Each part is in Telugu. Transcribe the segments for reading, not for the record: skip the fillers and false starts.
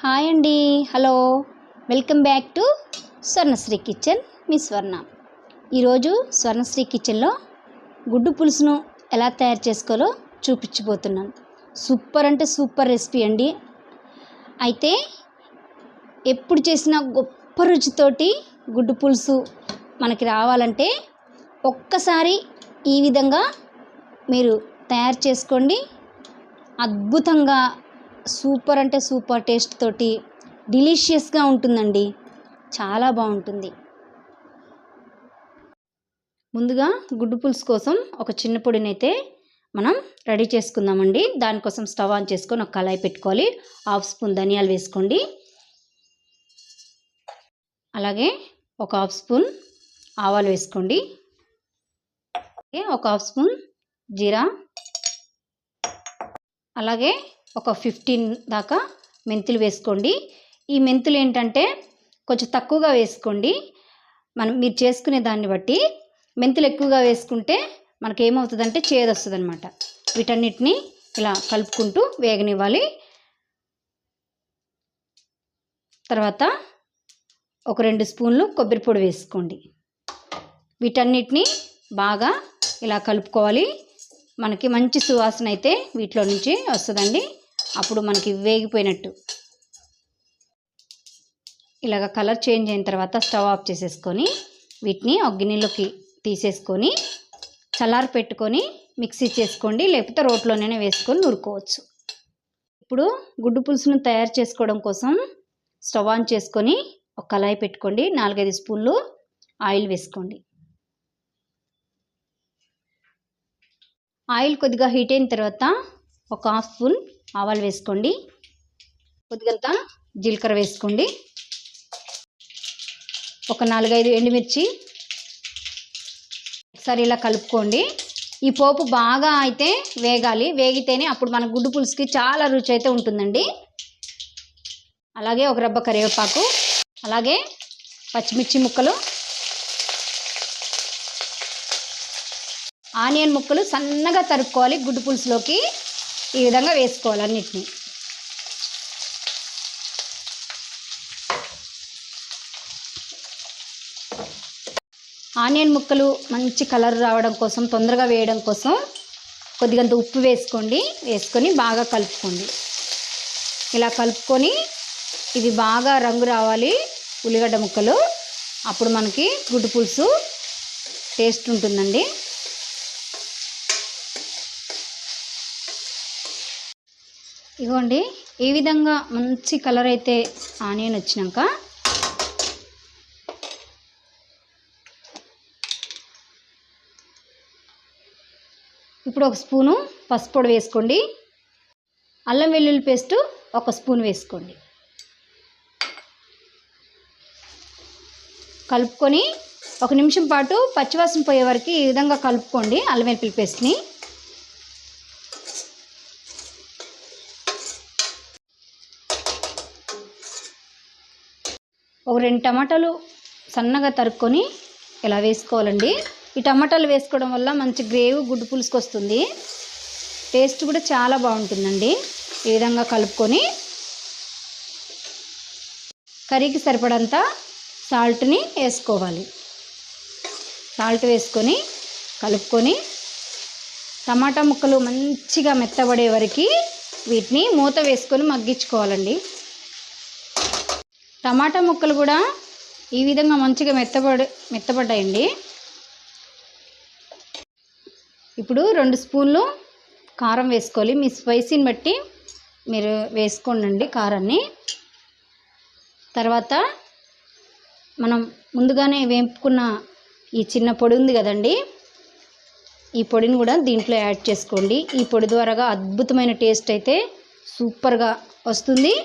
హాయ్ అండి, hello, welcome back to Swarnashri kitchen. మీ స్వర్ణ. ఈరోజు స్వర్ణశ్రీ కిచెన్లో గుడ్డు పులుసును ఎలా తయారు చేసుకోవాలో చూపించబోతున్నాను. సూపర్ అంటే సూపర్ రెసిపీ అండి. అయితే ఎప్పుడు చేసిన గొప్ప రుచితోటి గుడ్డు పులుసు మనకి రావాలంటే ఒక్కసారి ఈ విధంగా మీరు తయారు చేసుకోండి. అద్భుతంగా సూపర్ అంటే సూపర్ టేస్ట్ తోటి డిలీషియస్గా ఉంటుందండి. చాలా బాగుంటుంది. ముందుగా గుడ్డు పులుసు కోసం ఒక చిన్న పొడిని అయితే మనం రెడీ చేసుకుందామండి. దానికోసం స్టవ్ ఆన్ చేసుకొని ఒక కళాయి పెట్టుకోవాలి. 1/2 స్పూన్ ధనియాలు వేసుకోండి. అలాగే ఒక 1/2 స్పూన్ ఆవాలు వేసుకోండి. ఒక 1/2 స్పూన్ జీరా, అలాగే ఒక 15 దాకా మెంతులు వేసుకోండి. ఈ మెంతులు ఏంటంటే కొంచెం తక్కువగా వేసుకోండి. మీరు చేసుకునే దాన్ని బట్టి మెంతులు ఎక్కువగా వేసుకుంటే మనకేమవుతుందంటే చేదు వస్తుంది అనమాట. వీటన్నిటిని ఇలా కలుపుకుంటూ వేగనివ్వాలి. తర్వాత ఒక 2 స్పూన్లు కొబ్బరి పొడి వేసుకోండి. వీటన్నిటిని బాగా ఇలా కలుపుకోవాలి. మనకి మంచి సువాసన అయితే వీటిలో నుంచి వస్తుందండి. అప్పుడు మనకి వేగిపోయినట్టు. ఇలాగ కలర్ చేంజ్ అయిన తర్వాత స్టవ్ ఆఫ్ చేసేసుకొని వీటిని ఒక గిన్నెలోకి తీసేసుకొని చల్లారి పెట్టుకొని మిక్సీ చేసుకోండి. లేకపోతే రోట్లోనే వేసుకొని నూరుకోవచ్చు. ఇప్పుడు గుడ్డు పులుసును తయారు చేసుకోవడం కోసం స్టవ్ ఆన్ చేసుకొని ఒక కళాయి పెట్టుకోండి. 4-5 స్పూన్లు ఆయిల్ వేసుకోండి. ఆయిల్ కొద్దిగా హీట్ అయిన తర్వాత ఒక 1/2 స్పూన్ ఆవాలు వేసుకోండి. కొద్దిగంత జీలకర్ర వేసుకోండి. ఒక 4-5 ఎండుమిర్చి ఒకసారి ఇలా కలుపుకోండి. ఈ పోపు బాగా అయితే వేగాలి. వేగితేనే అప్పుడు మన గుడ్డు పులుసుకి చాలా రుచి అయితే ఉంటుందండి. అలాగే ఒక రెబ్బ కరివేపాకు, అలాగే పచ్చిమిర్చి ముక్కలు, ఆనియన్ ముక్కలు సన్నగా తరుక్కోవాలి. గుడ్డు పులుసులోకి ఈ విధంగా వేసుకోవాలి అన్నిటినీ. ఆనియన్ ముక్కలు మంచి కలర్ రావడం కోసం, తొందరగా వేయడం కోసం కొద్దిగంత ఉప్పు వేసుకోండి. వేసుకొని బాగా కలుపుకోండి. ఇలా కలుపుకొని ఇది బాగా రంగు రావాలి ఉల్లిగడ్డ ముక్కలు. అప్పుడు మనకి గుడ్డు పులుసు టేస్ట్ ఉంటుందండి. ఇదిగోండి, ఈ విధంగా మంచి కలర్ అయితే ఆనియన్ వచ్చినాక ఇప్పుడు ఒక స్పూను పసుపు పొడి వేసుకోండి. అల్లం వెల్లుల్లి పేస్టు ఒక స్పూన్ వేసుకోండి. కలుపుకొని 1 నిమిషం పాటు పచ్చివాసన పోయే వరకు ఈ విధంగా కలుపుకోండి అల్లం వెల్లుల్లి పేస్ట్ని. ఒక 2 టమాటాలు సన్నగా తరుక్కొని ఇలా వేసుకోవాలండి. ఈ టమాటాలు వేసుకోవడం వల్ల మంచి గ్రేవీ గుడ్డు పులుసుకు వస్తుంది. టేస్ట్ కూడా చాలా బాగుంటుందండి. ఈ విధంగా కలుపుకొని కర్రీకి సరిపడంత సాల్ట్ని వేసుకోవాలి. సాల్ట్ వేసుకొని కలుపుకొని టమాటా ముక్కలు మంచిగా మెత్తబడే వరకు వీటిని మూత వేసుకొని మగ్గించుకోవాలండి. టమాటా ముక్కలు కూడా ఈ విధంగా మంచిగా మెత్తబడ్డాయండి. ఇప్పుడు 2 స్పూన్లు కారం వేసుకోవాలి. మీ స్పైసీని బట్టి మీరు వేసుకోండి కారాన్ని. తర్వాత మనం ముందుగానే వేపుకున్న ఈ చిన్న పొడి ఉంది కదండి, ఈ పొడిని కూడా దీంట్లో యాడ్ చేసుకోండి. ఈ పొడి ద్వారా అద్భుతమైన టేస్ట్ అయితే సూపర్గా వస్తుంది.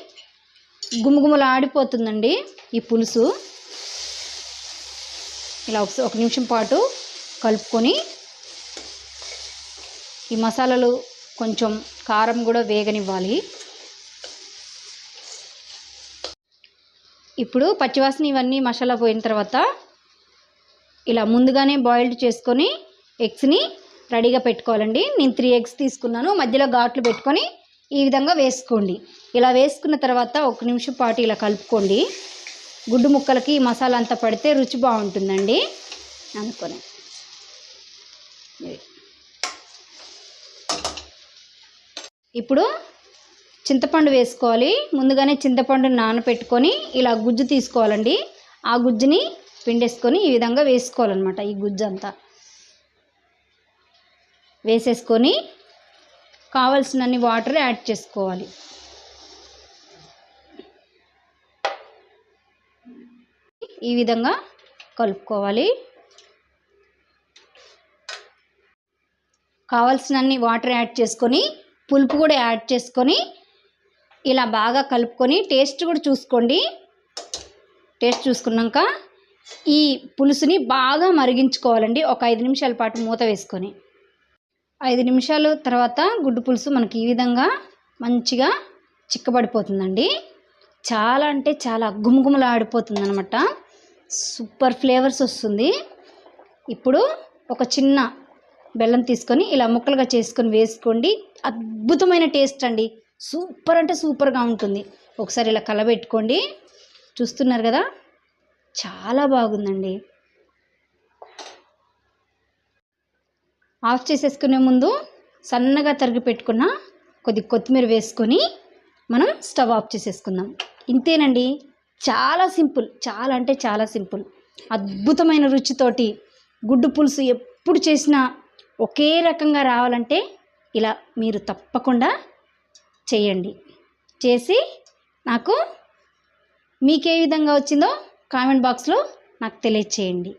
గుమగుమలు ఆడిపోతుందండి ఈ పులుసు. ఇలా 1 నిమిషం పాటు కలుపుకొని ఈ మసాలాలు కొంచెం కారం కూడా వేగనివ్వాలి. ఇప్పుడు పచ్చివాసన ఇవన్నీ మసాలా పోయిన తర్వాత ఇలా ముందుగానే బాయిల్డ్ చేసుకొని ఎగ్స్ని రెడీగా పెట్టుకోవాలండి. నేను 3 ఎగ్స్ తీసుకున్నాను. మధ్యలో ఘాట్లు పెట్టుకొని ఈ విధంగా వేసుకోండి. ఇలా వేసుకున్న తర్వాత 1 నిమిషం పాటు ఇలా కలుపుకోండి. గుడ్డు ముక్కలకి ఈ మసాలా అంతా పడితే రుచి బాగుంటుందండి అనుకొని. ఇప్పుడు చింతపండు వేసుకోవాలి. ముందుగానే చింతపండుని నానబెట్టుకొని ఇలా గుజ్జు తీసుకోవాలండి. ఆ గుజ్జుని పిండేసుకొని ఈ విధంగా వేసుకోవాలన్నమాట. ఈ గుజ్జు అంతా వేసేసుకొని కావలసినన్ని వాటర్ యాడ్ చేసుకోవాలి. ఈ విధంగా కలుపుకోవాలి. కావలసినన్ని వాటర్ యాడ్ చేసుకొని పులుపు కూడా యాడ్ చేసుకొని ఇలా బాగా కలుపుకొని టేస్ట్ కూడా చూసుకోండి. టేస్ట్ చూసుకున్నాక ఈ పులుసుని బాగా మరిగించుకోవాలండి. ఒక 5 నిమిషాల పాటు మూత వేసుకొని 5 నిమిషాల తర్వాత గుడ్డు పులుసు మనకి ఈ విధంగా మంచిగా చిక్కబడిపోతుందండి. చాలా అంటే చాలా గుమగుమలాడిపోతుంది అనమాట. సూపర్ ఫ్లేవర్స్ వస్తుంది. ఇప్పుడు ఒక చిన్న బెల్లం తీసుకొని ఇలా ముక్కలుగా చేసుకొని వేసుకోండి. అద్భుతమైన టేస్ట్ అండి. సూపర్ అంటే సూపర్గా ఉంటుంది. ఒకసారి ఇలా కలబెట్టుకోండి. చూస్తున్నారు కదా, చాలా బాగుందండి. ఆఫ్ చేసేసుకునే ముందు సన్నగా తరిగి పెట్టుకున్న కొద్ది కొత్తిమీర వేసుకొని మనం స్టవ్ ఆఫ్ చేసేసుకుందాం. ఇంతేనండి. చాలా సింపుల్, చాలా అంటే చాలా సింపుల్. అద్భుతమైన రుచితోటి గుడ్డు పులుసు ఎప్పుడు చేసినా ఒకే రకంగా రావాలంటే ఇలా మీరు తప్పకుండా చేయండి. చేసి నాకు మీకే విధంగా వచ్చిందో కామెంట్ బాక్స్లో నాకు తెలియచేయండి.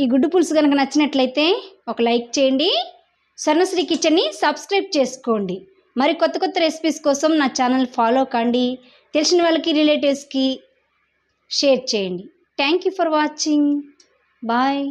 ఈ గుడ్డు పులుసు కనుక నచ్చినట్లయితే ఒక లైక్ చేయండి. స్వర్ణశ్రీ కిచెన్ని సబ్స్క్రైబ్ చేసుకోండి. మరి కొత్త కొత్త రెసిపీస్ కోసం నా ఛానల్ ఫాలో కండి. తెలిసిన వాళ్ళకి, రిలేటివ్స్కి షేర్ చేయండి. Thank you for watching. Bye.